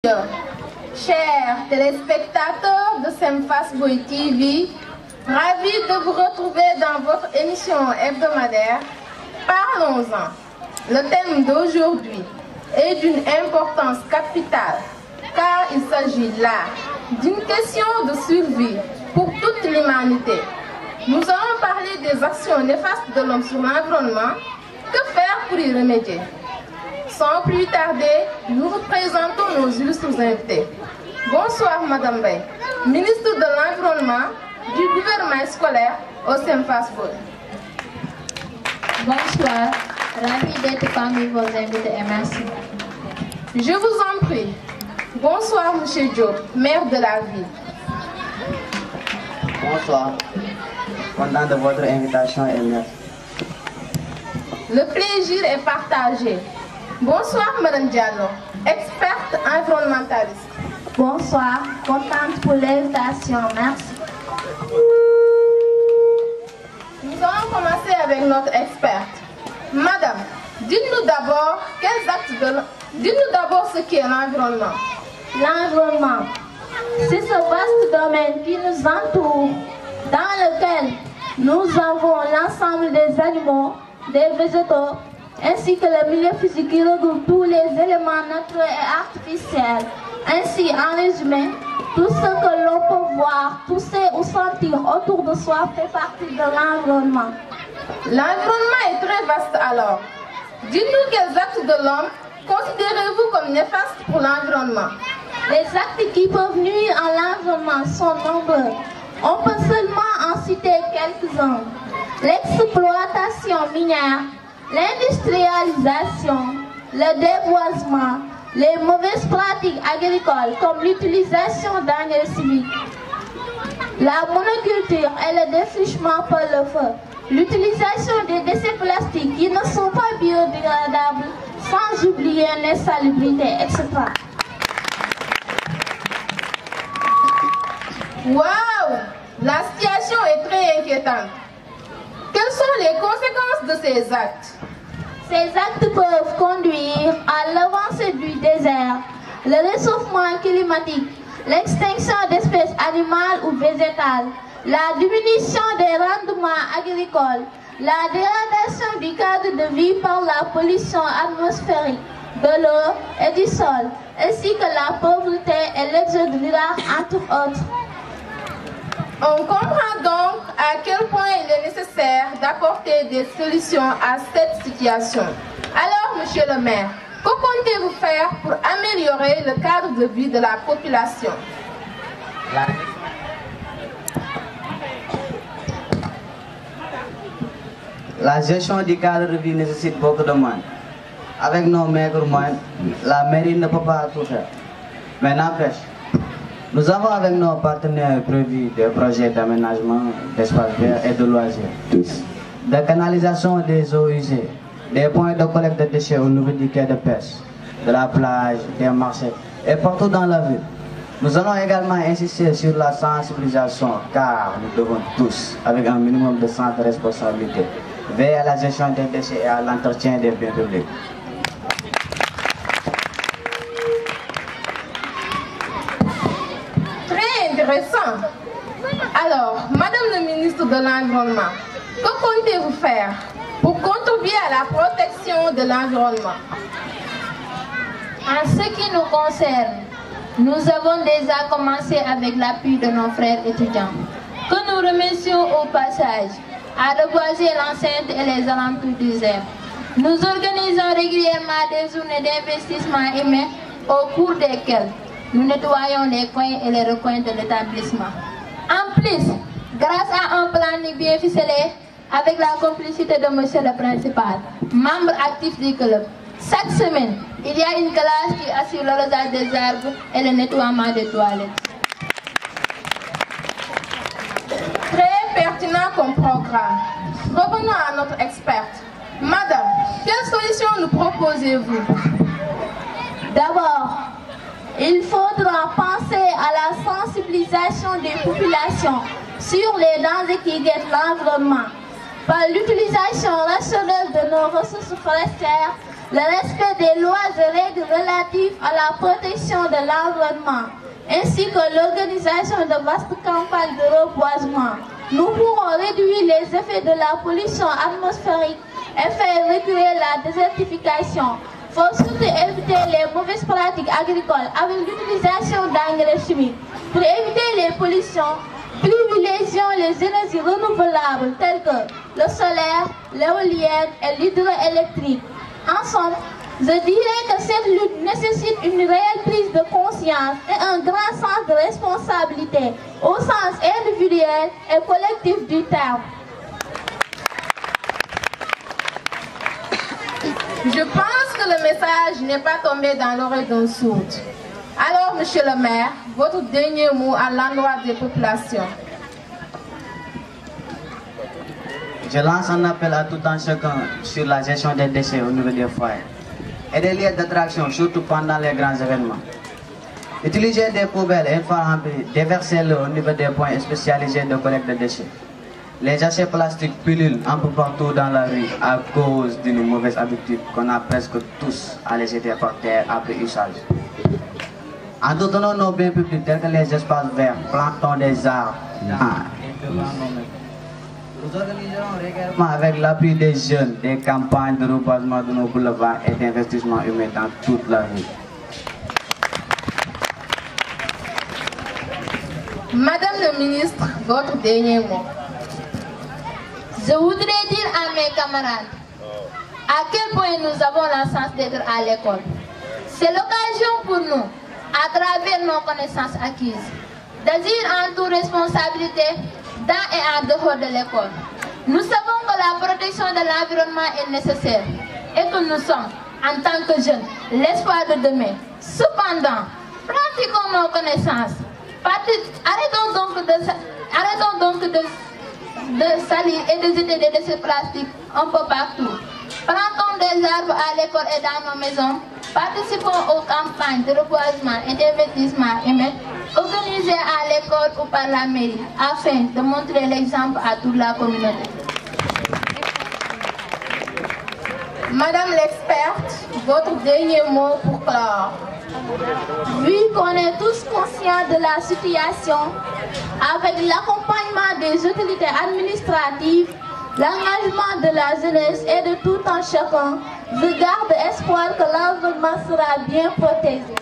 Chers téléspectateurs de Semfastboy TV, ravi de vous retrouver dans votre émission hebdomadaire Parlons-en. Le thème d'aujourd'hui est d'une importance capitale car il s'agit là d'une question de survie pour toute l'humanité. Nous allons parler des actions néfastes de l'homme sur l'environnement. Que faire pour y remédier? Sans plus tarder, nous vous présentons nos illustres invités. Bonsoir Madame Bay, ministre de l'Environnement du gouvernement scolaire au Semfastboy. Bonsoir, ravi d'être parmi vos invités et merci. Je vous en prie. Bonsoir Monsieur Diop, maire de la ville. Bonsoir, content de votre invitation et merci. Le plaisir est partagé. Bonsoir Madame Diallo, experte environnementaliste. Bonsoir, contente pour l'invitation, merci. Nous allons commencer avec notre experte. Madame, dites-nous d'abord ce qu'est l'environnement. L'environnement, c'est ce vaste domaine qui nous entoure, dans lequel nous avons l'ensemble des animaux, des végétaux, ainsi que le milieu physique qui regroupe tous les éléments naturels et artificiels. Ainsi, en résumé, tout ce que l'on peut voir, toucher ou sentir autour de soi fait partie de l'environnement. L'environnement est très vaste alors. Dites-nous quels actes de l'homme considérez-vous comme néfastes pour l'environnement? Les actes qui peuvent nuire à l'environnement sont nombreux. On peut seulement en citer quelques-uns. L'exploitation minière, l'industrialisation, le déboisement, les mauvaises pratiques agricoles comme l'utilisation d'engrais chimiques, la monoculture et le défrichement par le feu, l'utilisation des déchets plastiques qui ne sont pas biodégradables, sans oublier l'insalubrité, etc. Waouh! La situation est très inquiétante. Quelles sont les conséquences de ces actes? Ces actes peuvent conduire à l'avancée du désert, le réchauffement climatique, l'extinction d'espèces animales ou végétales, la diminution des rendements agricoles, la dégradation du cadre de vie par la pollution atmosphérique, de l'eau et du sol, ainsi que la pauvreté et l'exode rural, entre autres. On comprend donc à quel point il est nécessaire d'apporter des solutions à cette situation. Alors, Monsieur le maire, que comptez-vous faire pour améliorer le cadre de vie de la population? La gestion du cadre de vie nécessite beaucoup de moyens. Avec nos maigres moyens, la mairie ne peut pas tout faire. Mais n'empêche, nous avons avec nos partenaires prévu des projets d'aménagement d'espaces verts et de loisirs, de canalisation des eaux usées, des points de collecte de déchets au niveau du quai de pêche, de la plage, des marchés et partout dans la ville. Nous allons également insister sur la sensibilisation car nous devons tous, avec un minimum de sens de responsabilité, veiller à la gestion des déchets et à l'entretien des biens publics. Intéressant. Alors, Madame le ministre de l'Environnement, que comptez-vous faire pour contribuer à la protection de l'environnement? En ce qui nous concerne, nous avons déjà commencé avec l'appui de nos frères étudiants, que nous remercions au passage, à reboiser l'enceinte et les alentours du ZEP. Nous organisons régulièrement des journées d'investissement humain au cours desquelles nous nettoyons les coins et les recoins de l'établissement. En plus, grâce à un planning bien ficelé, avec la complicité de monsieur le principal, membre actif du club, chaque semaine, il y a une classe qui assure le rosage des arbres et le nettoiement des toilettes. Très pertinent comme programme. Revenons à notre experte. Madame, quelle solution nous proposez-vous? D'abord, il faudra penser à la sensibilisation des populations sur les dangers qui guettent l'environnement par l'utilisation rationnelle de nos ressources forestières le respect des lois et règles relatives à la protection de l'environnement, ainsi que l'organisation de vastes campagnes de reboisement, nous pourrons réduire les effets de la pollution atmosphérique et faire reculer la désertification. Il faut surtout éviter les mauvaises pratiques agricoles avec l'utilisation d'engrais chimiques. Pour éviter les pollutions, privilégions les énergies renouvelables telles que le solaire, l'éolienne et l'hydroélectrique. En somme, je dirais que cette lutte nécessite une réelle prise de conscience et un grand sens de responsabilité au sens individuel et collectif du terme. Je pense que le message n'est pas tombé dans l'oreille d'un sourd. Alors, monsieur le maire, votre dernier mot à l'endroit des populations. Je lance un appel à tout un chacun sur la gestion des déchets au niveau des foyers et des lieux d'attraction, surtout pendant les grands événements. Utilisez des poubelles et une fois remplies, déversez-le au niveau des points spécialisés de collecte de déchets. Les déchets plastiques pullulent un peu partout dans la rue à cause d'une mauvaise habitude qu'on a presque tous à les jeter par terre après usage. En soutenant nos biens publics tels que les espaces verts, plantons des arbres, nous organiserons régulièrement avec l'appui des jeunes des campagnes de reboisement de nos boulevards et d'investissement humain dans toute la ville. Madame le ministre, votre dernier mot. Je voudrais dire à mes camarades à quel point nous avons la chance d'être à l'école. C'est l'occasion pour nous, à travers nos connaissances acquises, d'agir en toute responsabilité dans et en dehors de l'école. Nous savons que la protection de l'environnement est nécessaire et que nous sommes, en tant que jeunes, l'espoir de demain. Cependant, pratiquons nos connaissances. Arrêtons donc de salir et de jeter des déchets plastiques un peu partout. Plantons des arbres à l'école et dans nos maisons. Participons aux campagnes de reboisement et d'investissement humain organisées à l'école ou par la mairie afin de montrer l'exemple à toute la communauté. Madame l'experte, votre dernier mot pour clore. Vu qu'on est tous conscients de la situation, avec l'accompagnement des autorités administratives, l'engagement de la jeunesse et de tout un chacun, je garde espoir que l'environnement sera bien protégé.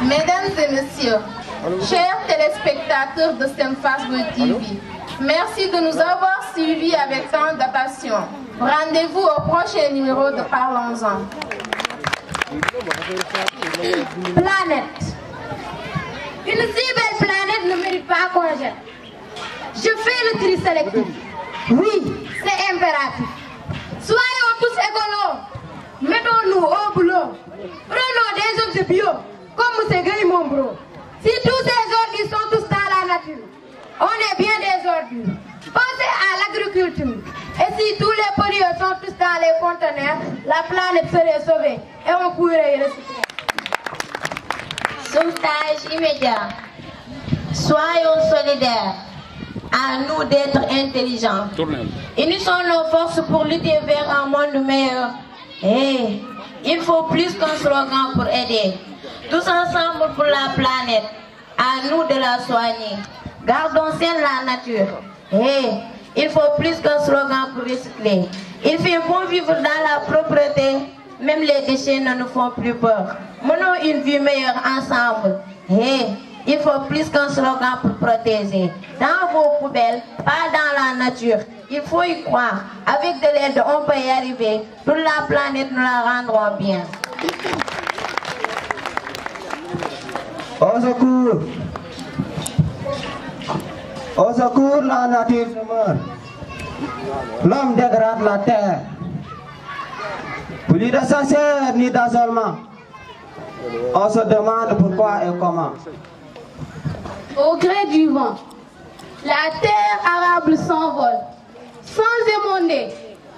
Mesdames et messieurs, chers téléspectateurs de Semfasboy TV, merci de nous avoir suivis avec tant d'attention. Rendez-vous au prochain numéro de Parlons-en. Planète. Une si belle planète ne mérite pas qu'on jette. Je fais le tri sélectif. Oui, c'est impératif. Soyons tous écolos. Mettons-nous au boulot. Prenons des objets bio, comme M. Guy Mombro. Si tous ces ordures sont tous dans la nature, on est bien des ordures. Pensez à l'agriculture. Et si tous les pollueurs sont tous dans les conteneurs, la planète serait sauvée et on pourrait y recycler. Sauvetage immédiat. Soyons solidaires. À nous d'être intelligents. Unissons nos forces pour lutter vers un monde meilleur. Et il faut plus qu'un slogan pour aider. Tous ensemble pour la planète. À nous de la soigner. Gardons saine la nature. Et il faut plus qu'un slogan pour recycler. Il fait bon vivre dans la propreté. Même les déchets ne nous font plus peur. Menons une vie meilleure ensemble. Et il faut plus qu'un slogan pour protéger. Dans vos poubelles, pas dans la nature. Il faut y croire. Avec de l'aide, on peut y arriver. Toute la planète, nous la rendrons bien. Au secours! Au secours, la nature se meurt. L'homme dégrade la terre. Plus de sincère ni d'isolement. On se demande pourquoi et comment. Au gré du vent, la terre arable s'envole. Sans émonder,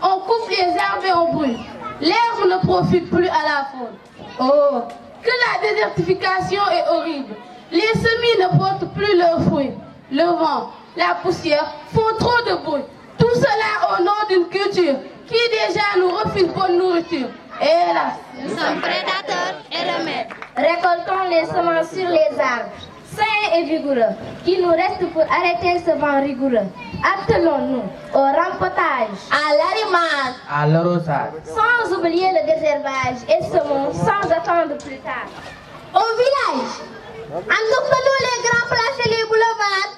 on coupe les arbres et on brûle. L'herbe ne profite plus à la faune. Oh, que la désertification est horrible. Les semis ne portent plus leurs fruits. Le vent, la poussière font trop de bruit. Tout cela au nom d'une culture qui déjà nous refuse bonne nourriture. Et hélas, nous sommes prédateurs et remèdes. Récoltons les semences sur les arbres, sains et vigoureux, qui nous reste pour arrêter ce vent rigoureux. Attelons-nous au rempotage, à l'arrimage, à l'arrosage, sans oublier le désherbage et semons sans attendre plus tard. Au village, adoptons les grands places et les boulevards.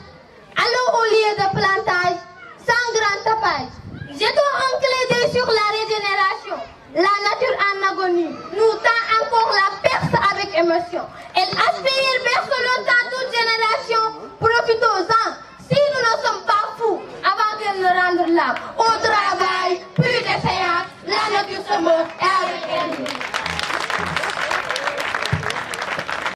Allons au lieu de plantage, sans grand tapage. Jetons un clé d'œil sur la régénération. La nature en agonie nous tend encore la perce avec émotion. Elle aspire vers ce